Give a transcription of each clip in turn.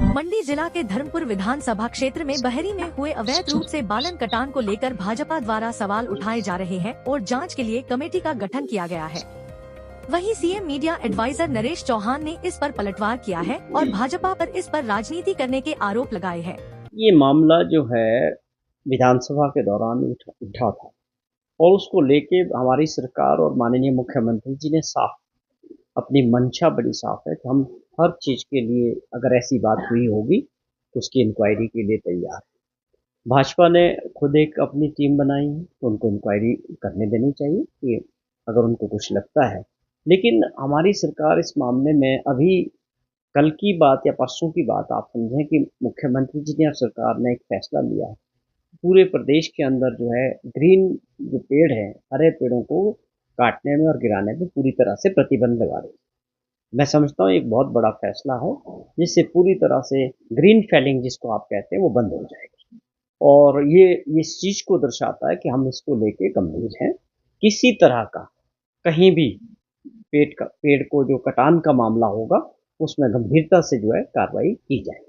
मंडी जिला के धर्मपुर विधानसभा क्षेत्र में बहरी में हुए अवैध रूप से बालन कटान को लेकर भाजपा द्वारा सवाल उठाए जा रहे हैं और जांच के लिए कमेटी का गठन किया गया है। वहीं CM media adviser Naresh Chauhan ने इस पर पलटवार किया है और भाजपा पर इस पर राजनीति करने के आरोप लगाए हैं। ये मामला जो है विधानसभा के दौरान उठा था और उसको लेके हमारी सरकार और माननीय मुख्यमंत्री जी ने साफ अपनी मंशा बड़ी साफ है कि हम हर चीज के लिए अगर ऐसी बात हुई होगी तो उसकी इंक्वायरी के लिए तैयार है। भाजपा ने खुद एक अपनी टीम बनाई है तो उनको इंक्वायरी करने देनी चाहिए कि अगर उनको कुछ लगता है। लेकिन हमारी सरकार इस मामले में अभी कल की बात या परसों की बात आप समझें कि मुख्यमंत्री जी ने और सरकार ने एक फैसला लिया है पूरे प्रदेश के अंदर जो है ग्रीन जो पेड़ है हरे पेड़ों को काटने में और गिराने में पूरी तरह से प्रतिबंध लगा रही है। मैं समझता हूँ एक बहुत बड़ा फैसला है जिससे पूरी तरह से ग्रीन फेलिंग जिसको आप कहते हैं वो बंद हो जाएगी और ये इस चीज को दर्शाता है कि हम इसको लेके गंभीर हैं। किसी तरह का कहीं भी पेड़ को जो कटान का मामला होगा उसमें गंभीरता से जो है कार्रवाई की जाए।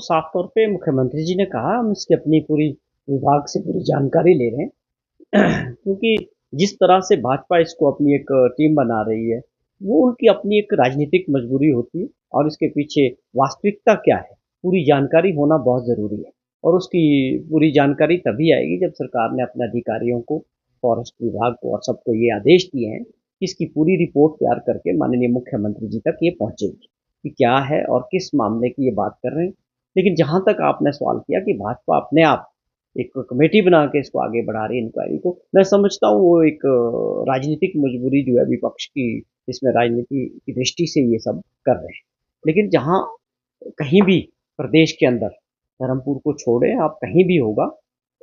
साफ तौर पे मुख्यमंत्री जी ने कहा हम इसकी अपनी पूरी विभाग से पूरी जानकारी ले रहे हैं क्योंकि जिस तरह से भाजपा इसको अपनी एक टीम बना रही है वो उनकी अपनी एक राजनीतिक मजबूरी होती है और इसके पीछे वास्तविकता क्या है पूरी जानकारी होना बहुत ज़रूरी है और उसकी पूरी जानकारी तभी आएगी जब सरकार ने अपने अधिकारियों को फॉरेस्ट विभाग को और सबको ये आदेश दिए हैं कि इसकी पूरी रिपोर्ट तैयार करके माननीय मुख्यमंत्री जी तक ये पहुंचेगी कि क्या है और किस मामले की ये बात कर रहे हैं। लेकिन जहां तक आपने सवाल किया कि भाजपा अपने आप एक कमेटी बना के इसको आगे बढ़ा रही है इंक्वायरी को, मैं समझता हूँ वो एक राजनीतिक मजबूरी जो है विपक्ष की इसमें राजनीति की दृष्टि से ये सब कर रहे हैं। लेकिन जहाँ कहीं भी प्रदेश के अंदर धर्मपुर को छोड़े आप कहीं भी होगा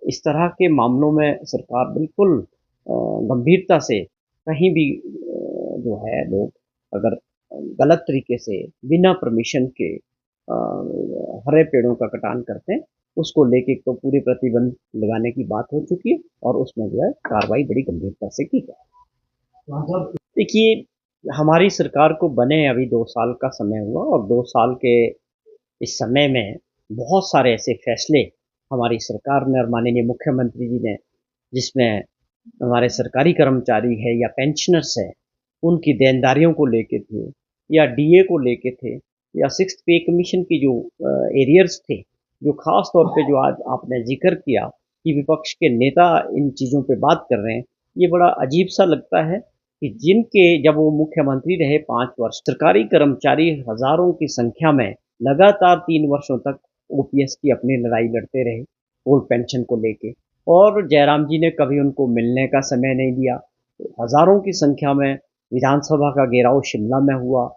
इस तरह के मामलों में सरकार बिल्कुल गंभीरता से कहीं भी जो है लोग अगर गलत तरीके से बिना परमिशन के हरे पेड़ों का कटान करते हैं उसको लेके तो पूरे प्रतिबंध लगाने की बात हो चुकी है और उसमें जो है कार्रवाई बड़ी गंभीरता से की जाए। देखिए हमारी सरकार को बने अभी 2 साल का समय हुआ और 2 साल के इस समय में बहुत सारे ऐसे फैसले हमारी सरकार ने और माननीय मुख्यमंत्री जी ने जिसमें हमारे सरकारी कर्मचारी है या पेंशनर्स है उनकी देनदारियों को लेके थे या डीए को लेके थे या 6th पे कमीशन की जो एरियर्स थे जो खास तौर पे जो आज आपने जिक्र किया कि विपक्ष के नेता इन चीज़ों पे बात कर रहे हैं ये बड़ा अजीब सा लगता है कि जिनके जब वो मुख्यमंत्री रहे 5 वर्ष सरकारी कर्मचारी हजारों की संख्या में लगातार 3 वर्षों तक ओपीएस की अपनी लड़ाई लड़ते रहे ओल्ड पेंशन को लेके और जयराम जी ने कभी उनको मिलने का समय नहीं दिया। हजारों की संख्या में विधानसभा का घेराव शिमला में हुआ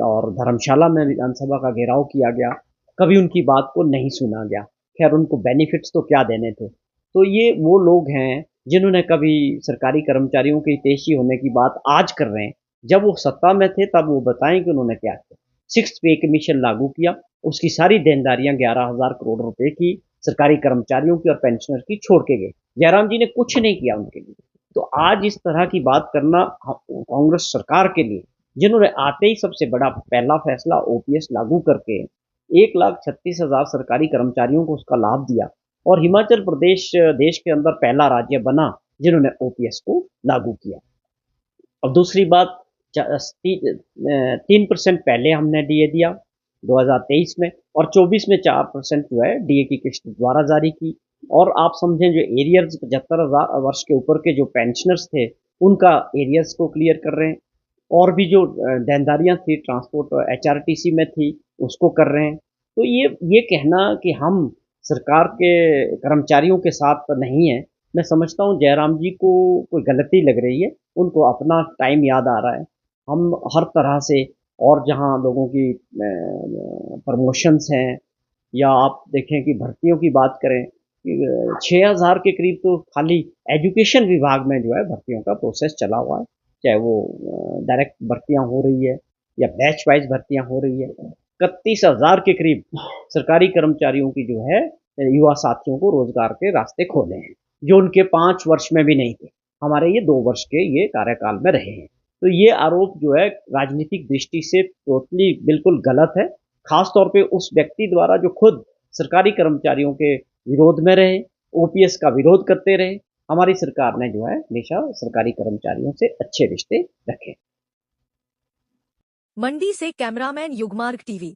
और धर्मशाला में विधानसभा का घेराव किया गया, कभी उनकी बात को नहीं सुना गया। खैर उनको बेनिफिट्स तो क्या देने थे। तो ये वो लोग हैं जिन्होंने कभी सरकारी कर्मचारियों के हितैषी होने की बात आज कर रहे हैं, जब वो सत्ता में थे तब वो बताएं कि उन्होंने क्या किया। 6th पे कमीशन लागू किया, उसकी सारी देनदारियां 11,000 करोड़ रुपए की सरकारी कर्मचारियों की और पेंशनर की छोड़ के गए। जयराम जी ने कुछ नहीं किया उनके लिए। तो आज इस तरह की बात करना कांग्रेस सरकार के लिए जिन्होंने आते ही सबसे बड़ा पहला फैसला ओपीएस लागू करके 1,36,000 सरकारी कर्मचारियों को उसका लाभ दिया और हिमाचल प्रदेश देश के अंदर पहला राज्य बना जिन्होंने ओपीएस को लागू किया। और दूसरी बात 3% पहले हमने डीए दिया 2023 में और 24 में 4% जो है डीए की किस्त द्वारा जारी की और आप समझें जो एरियर्स 75,000 वर्ष के ऊपर के जो पेंशनर्स थे उनका एरियर्स को क्लियर कर रहे हैं और भी जो देनदारियां थी ट्रांसपोर्ट एचआरटीसी में थी उसको कर रहे हैं। तो ये कहना कि हम सरकार के कर्मचारियों के साथ नहीं है, मैं समझता हूँ जयराम जी को कोई गलती लग रही है, उनको अपना टाइम याद आ रहा है। हम हर तरह से और जहाँ लोगों की प्रमोशंस हैं या आप देखें कि भर्तियों की बात करें 6,000 के करीब तो खाली एजुकेशन विभाग में जो है भर्तियों का प्रोसेस चला हुआ है, चाहे वो डायरेक्ट भर्तियां हो रही है या बैच वाइज भर्तियां हो रही है। 31,000 के करीब सरकारी कर्मचारियों की जो है युवा साथियों को रोजगार के रास्ते खोले हैं जो उनके 5 वर्ष में भी नहीं थे, हमारे ये 2 वर्ष के ये कार्यकाल में रहे हैं। तो ये आरोप जो है राजनीतिक दृष्टि से टोटली बिल्कुल गलत है खास तौर पे उस व्यक्ति द्वारा जो खुद सरकारी कर्मचारियों के विरोध में रहे, ओपीएस का विरोध करते रहे। हमारी सरकार ने जो है हमेशा सरकारी कर्मचारियों से अच्छे रिश्ते रखे। मंडी से कैमरामैन युगमार्ग टीवी।